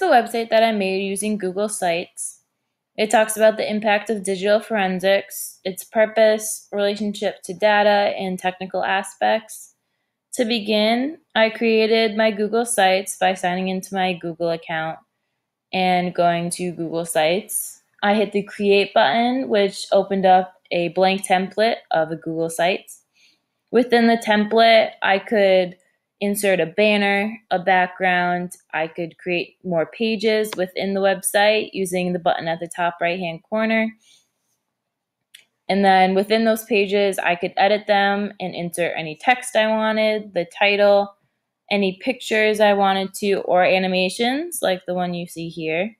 website that I made using Google Sites. It talks about the impact of digital forensics, its purpose, relationship to data, and technical aspects. To begin, I created my Google Sites by signing into my Google account and going to Google Sites. I hit the Create button, which opened up a blank template of a Google Sites. Within the template, I could insert a banner, a background. I could create more pages within the website using the button at the top right-hand corner. And then within those pages, I could edit them and insert any text I wanted, the title, any pictures I wanted to, or animations like the one you see here.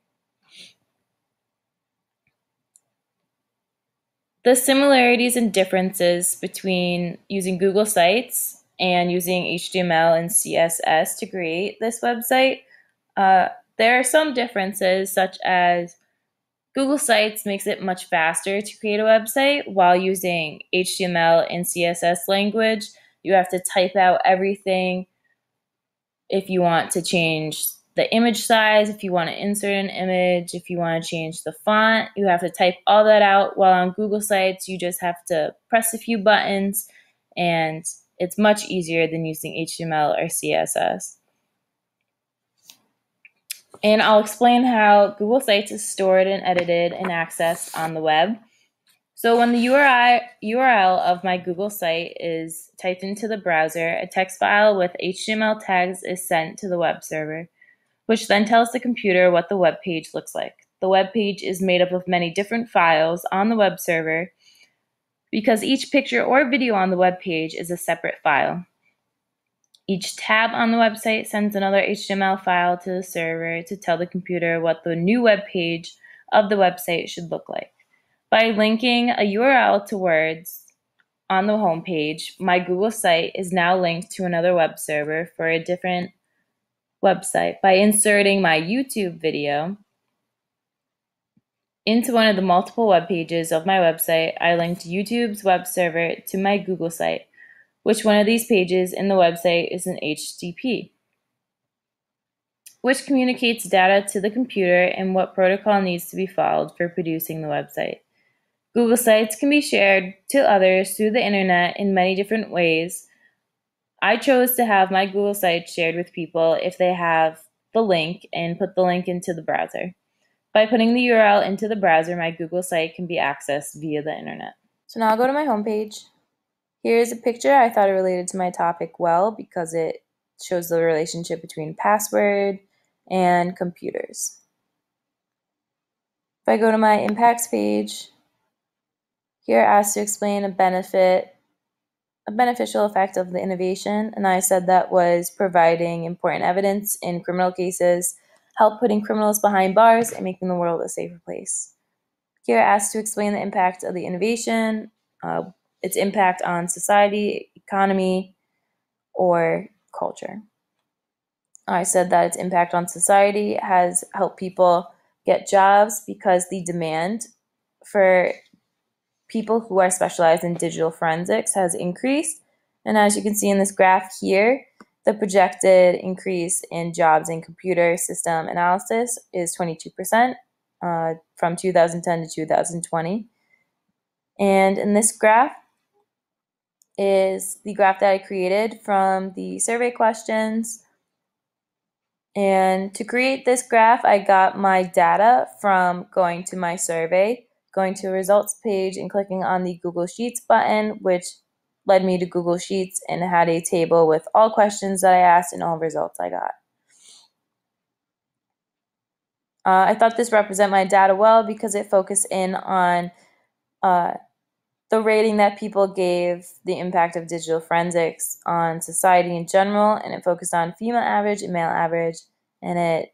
The similarities and differences between using Google Sites and using HTML and CSS to create this website, there are some differences, such as Google Sites makes it much faster to create a website, while using HTML and CSS language, you have to type out everything. If you want to change the image size, if you want to insert an image, if you want to change the font, you have to type all that out, while on Google Sites, you just have to press a few buttons, and it's much easier than using HTML or CSS. And I'll explain how Google Sites is stored and edited and accessed on the web. So when the URL of my Google site is typed into the browser, a text file with HTML tags is sent to the web server, which then tells the computer what the web page looks like. The web page is made up of many different files on the web server because each picture or video on the web page is a separate file. Each tab on the website sends another HTML file to the server to tell the computer what the new web page of the website should look like. By linking a URL to words on the home page, my Google site is now linked to another web server for a different website. By inserting my YouTube video into one of the multiple web pages of my website, I linked YouTube's web server to my Google site. Which one of these pages in the website is an HTTP, which communicates data to the computer and what protocol needs to be followed for producing the website. Google Sites can be shared to others through the internet in many different ways. I chose to have my Google Sites shared with people if they have the link and put the link into the browser. By putting the URL into the browser, my Google site can be accessed via the internet. So now I'll go to my homepage. Here's a picture. I thought it related to my topic well because it shows the relationship between password and computers. If I go to my impacts page, here asked to explain a beneficial effect of the innovation, and I said that was providing important evidence in criminal cases, help putting criminals behind bars, and making the world a safer place. Here asked to explain the impact of the innovation, its impact on society, economy, or culture. I said that its impact on society has helped people get jobs because the demand for people who are specialized in digital forensics has increased. And as you can see in this graph here, the projected increase in jobs in computer system analysis is 22% from 2010 to 2020. And in this graph is the graph that I created from the survey questions. And to create this graph, I got my data from going to my survey, going to a results page and clicking on the Google Sheets button, which led me to Google Sheets and had a table with all questions that I asked and all results I got. I thought this represented my data well because it focused in on the rating that people gave the impact of digital forensics on society in general, and it focused on female average and male average, and it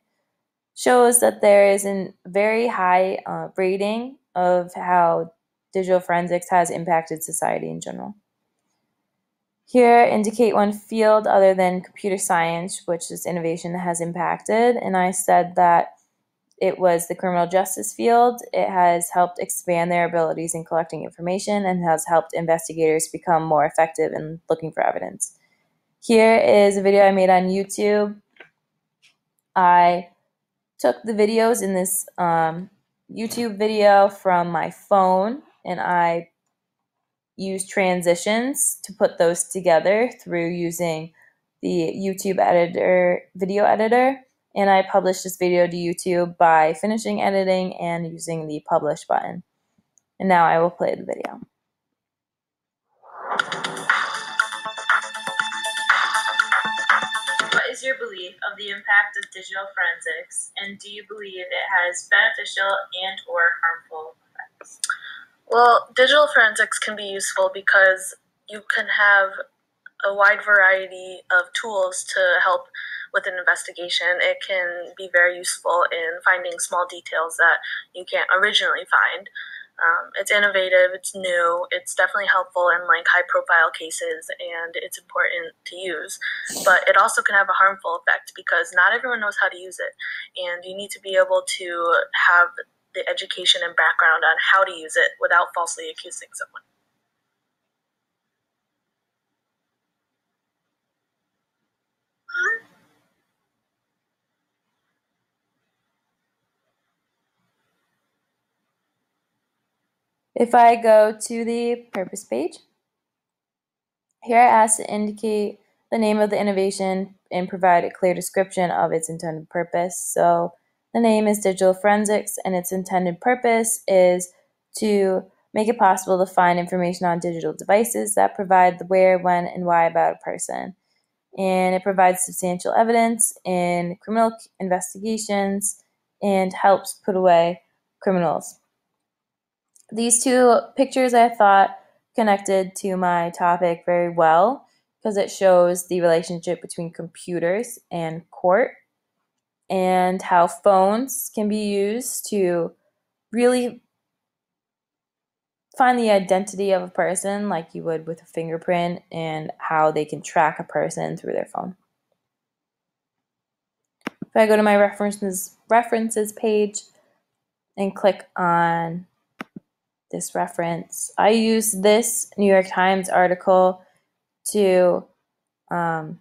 shows that there is a very high rating of how digital forensics has impacted society in general. Here, indicate one field other than computer science, which this innovation has impacted, and I said that it was the criminal justice field. It has helped expand their abilities in collecting information and has helped investigators become more effective in looking for evidence. Here is a video I made on YouTube. I took the videos in this YouTube video from my phone, and I used transitions to put those together through using the YouTube editor, video editor, and I published this video to YouTube by finishing editing and using the publish button. And now I will play the video. What is your belief of the impact of digital forensics, and do you believe it has beneficial and or harmful effects? Well, digital forensics can be useful because you can have a wide variety of tools to help with an investigation. It can be very useful in finding small details that you can't originally find. It's innovative, it's new, it's definitely helpful in like high-profile cases, and it's important to use. But it also can have a harmful effect because not everyone knows how to use it, and you need to be able to have the education and background on how to use it without falsely accusing someone. If I go to the purpose page, here I ask to indicate the name of the innovation and provide a clear description of its intended purpose. So the name is digital forensics, and its intended purpose is to make it possible to find information on digital devices that provide the where, when, and why about a person. And it provides substantial evidence in criminal investigations and helps put away criminals. These two pictures I thought connected to my topic very well because it shows the relationship between computers and court and how phones can be used to really find the identity of a person like you would with a fingerprint, and how they can track a person through their phone. If I go to my references page and click on this reference, I use this New York Times article to find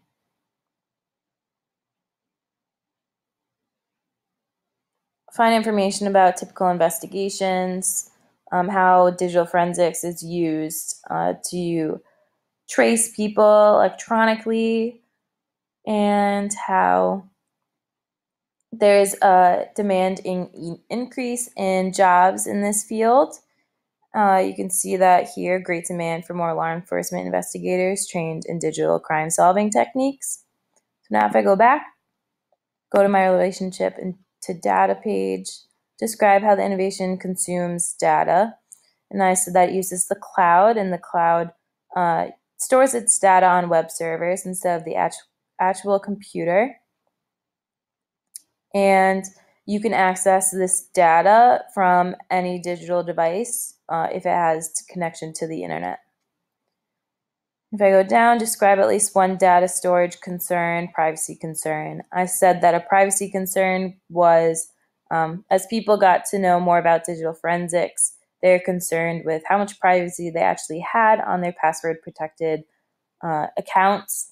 information about typical investigations, how digital forensics is used to trace people electronically, and how there's a demand increase in jobs in this field. You can see that here, great demand for more law enforcement investigators trained in digital crime solving techniques. So now if I go back, go to my relationship and to data page, describe how the innovation consumes data. And I said that it uses the cloud, and the cloud stores its data on web servers instead of the actual computer. And you can access this data from any digital device if it has connection to the internet. If I go down, describe at least one data storage concern, privacy concern. I said that a privacy concern was, as people got to know more about digital forensics, they're concerned with how much privacy they actually had on their password-protected accounts.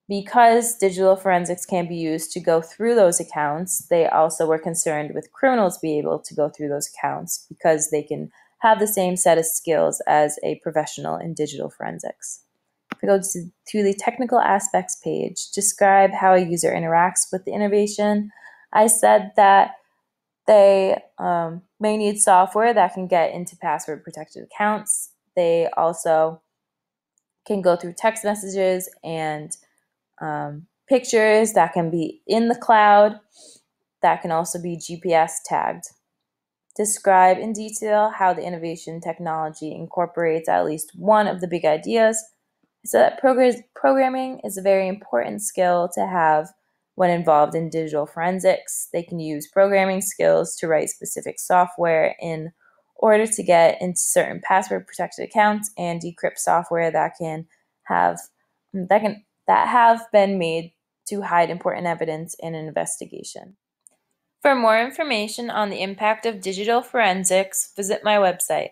Because digital forensics can be used to go through those accounts, they also were concerned with criminals being able to go through those accounts because they can have the same set of skills as a professional in digital forensics. If we go to the technical aspects page, describe how a user interacts with the innovation. I said that they may need software that can get into password-protected accounts. They also can go through text messages and pictures that can be in the cloud, that can also be GPS tagged. Describe in detail how the innovation technology incorporates at least one of the big ideas, so that programming is a very important skill to have when involved in digital forensics. They can use programming skills to write specific software in order to get into certain password-protected accounts and decrypt software that have been made to hide important evidence in an investigation. For more information on the impact of digital forensics, visit my website.